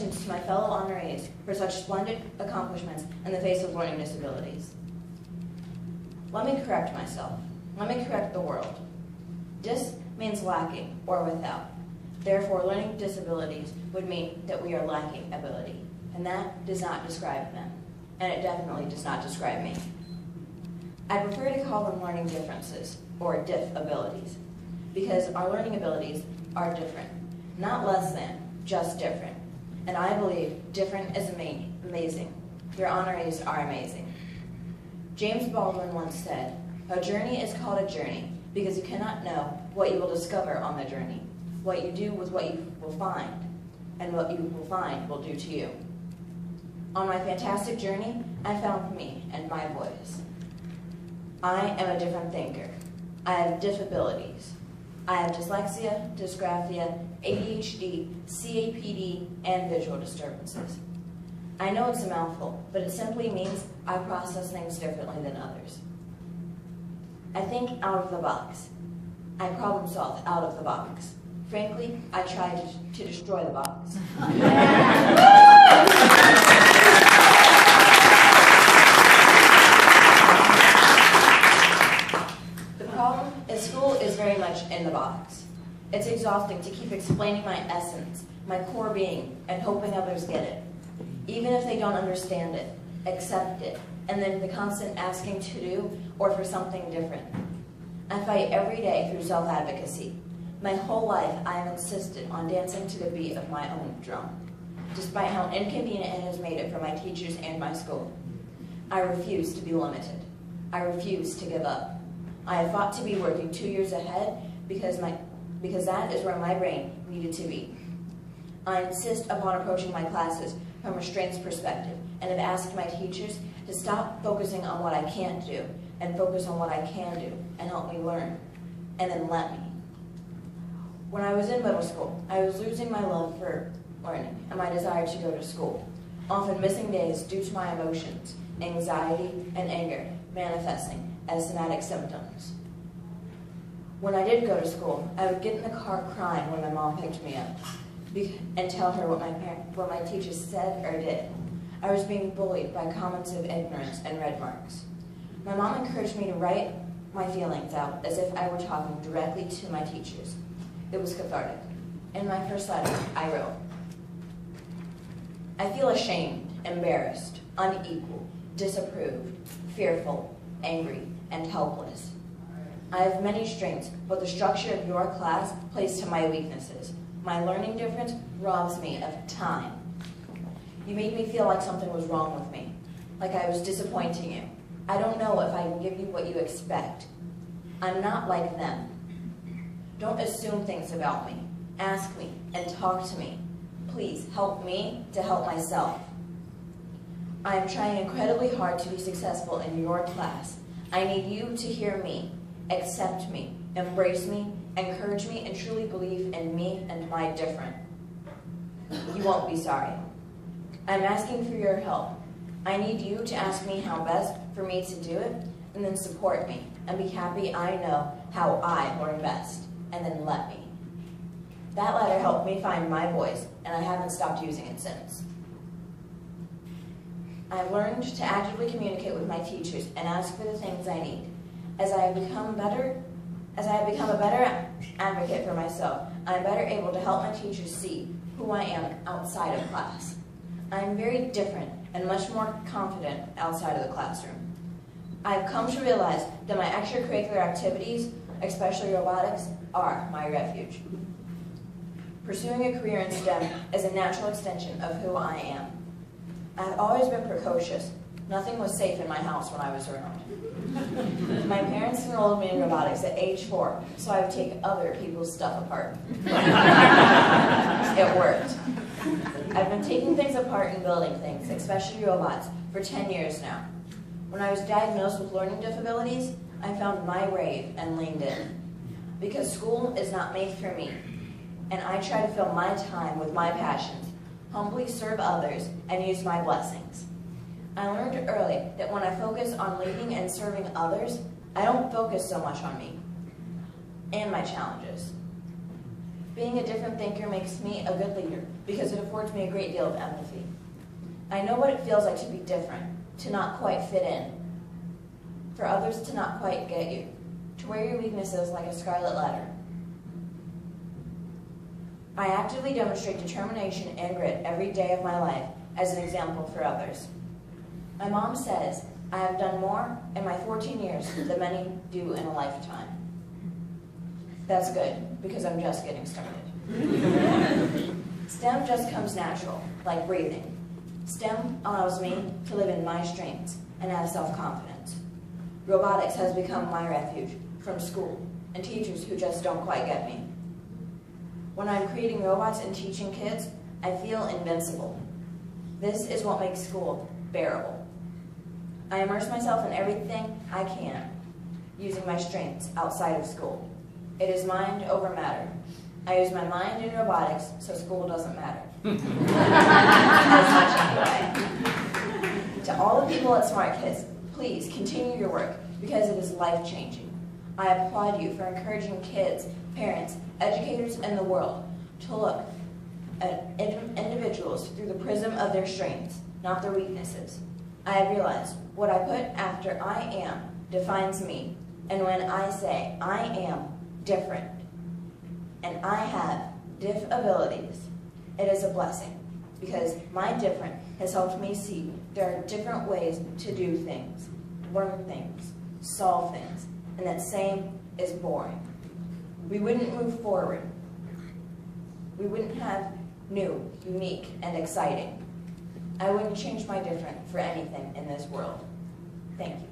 congratulations to my fellow honorees for such splendid accomplishments in the face of learning disabilities. Let me correct myself. Let me correct the world. Dis means lacking or without. Therefore, learning disabilities would mean that we are lacking ability. And that does not describe them. And it definitely does not describe me. I prefer to call them learning differences, or diff abilities, because our learning abilities are different. Not less than, just different. And I believe different is amazing. Your honorees are amazing. James Baldwin once said, "A journey is called a journey because you cannot know what you will discover on the journey, what you do with what you will find, and what you will find will do to you." On my fantastic journey, I found me and my voice. I am a different thinker. I have disabilities. I have dyslexia, dysgraphia, ADHD, CAPD, and visual disturbances. I know it's a mouthful, but it simply means I process things differently than others. I think out of the box. I problem solve out of the box. Frankly, I try to destroy the box. The problem is school is very much in the box. It's exhausting to keep explaining my essence, my core being, and hoping others get it. Even if they don't understand it, accept it, and then the constant asking to do or for something different. I fight every day through self-advocacy. My whole life, I have insisted on dancing to the beat of my own drum, despite how inconvenient it has made it for my teachers and my school. I refuse to be limited. I refuse to give up. I have fought to be working 2 years ahead because that is where my brain needed to be. I insist upon approaching my classes from a strengths perspective and have asked my teachers to stop focusing on what I can't do and focus on what I can do and help me learn, and then let me. When I was in middle school, I was losing my love for learning and my desire to go to school, often missing days due to my emotions, anxiety, and anger manifesting as somatic symptoms. When I did go to school, I would get in the car crying when my mom picked me up and tell her what my teachers said or did. I was being bullied by comments of ignorance and red marks. My mom encouraged me to write my feelings out as if I were talking directly to my teachers. It was cathartic. In my first letter, I wrote, "I feel ashamed, embarrassed, unequal, disapproved, fearful, angry, and helpless. I have many strengths, but the structure of your class plays to my weaknesses. My learning difference robs me of time. You made me feel like something was wrong with me, like I was disappointing you. I don't know if I can give you what you expect. I'm not like them. Don't assume things about me. Ask me and talk to me. Please help me to help myself. I am trying incredibly hard to be successful in your class. I need you to hear me, accept me, embrace me, encourage me, and truly believe in me and my different. You won't be sorry. I'm asking for your help. I need you to ask me how best for me to do it, and then support me, and be happy I know how I learn best, and then let me." That letter helped me find my voice, and I haven't stopped using it since. I've learned to actively communicate with my teachers and ask for the things I need. As I have become a better advocate for myself, I am better able to help my teachers see who I am outside of class. I am very different and much more confident outside of the classroom. I have come to realize that my extracurricular activities, especially robotics, are my refuge. Pursuing a career in STEM is a natural extension of who I am. I have always been precocious. Nothing was safe in my house when I was around. My parents enrolled me in robotics at age 4, so I would take other people's stuff apart. It worked. I've been taking things apart and building things, especially robots, for 10 years now. When I was diagnosed with learning disabilities, I found my rave and leaned in. Because school is not made for me, and I try to fill my time with my passions, humbly serve others, and use my blessings. I learned early that when I focus on leading and serving others, I don't focus so much on me and my challenges. Being a different thinker makes me a good leader because it affords me a great deal of empathy. I know what it feels like to be different, to not quite fit in, for others to not quite get you, to wear your weaknesses like a scarlet letter. I actively demonstrate determination and grit every day of my life as an example for others. My mom says I have done more in my 14 years than many do in a lifetime. That's good, because I'm just getting started. STEM just comes natural, like breathing. STEM allows me to live in my strengths and have self-confidence. Robotics has become my refuge from school and teachers who just don't quite get me. When I'm creating robots and teaching kids, I feel invincible. This is what makes school bearable. I immerse myself in everything I can, using my strengths outside of school. It is mind over matter. I use my mind in robotics, so school doesn't matter. As much anyway. To all the people at Smart Kids, please continue your work because it is life-changing. I applaud you for encouraging kids, parents, educators, and the world to look at individuals through the prism of their strengths, not their weaknesses. I have realized what I put after I am defines me, and when I say I am different and I have diff abilities, it is a blessing because my different has helped me see there are different ways to do things, learn things, solve things, and that same is boring. We wouldn't move forward. We wouldn't have new, unique, and exciting. I wouldn't change my different for anything in this world. Thank you.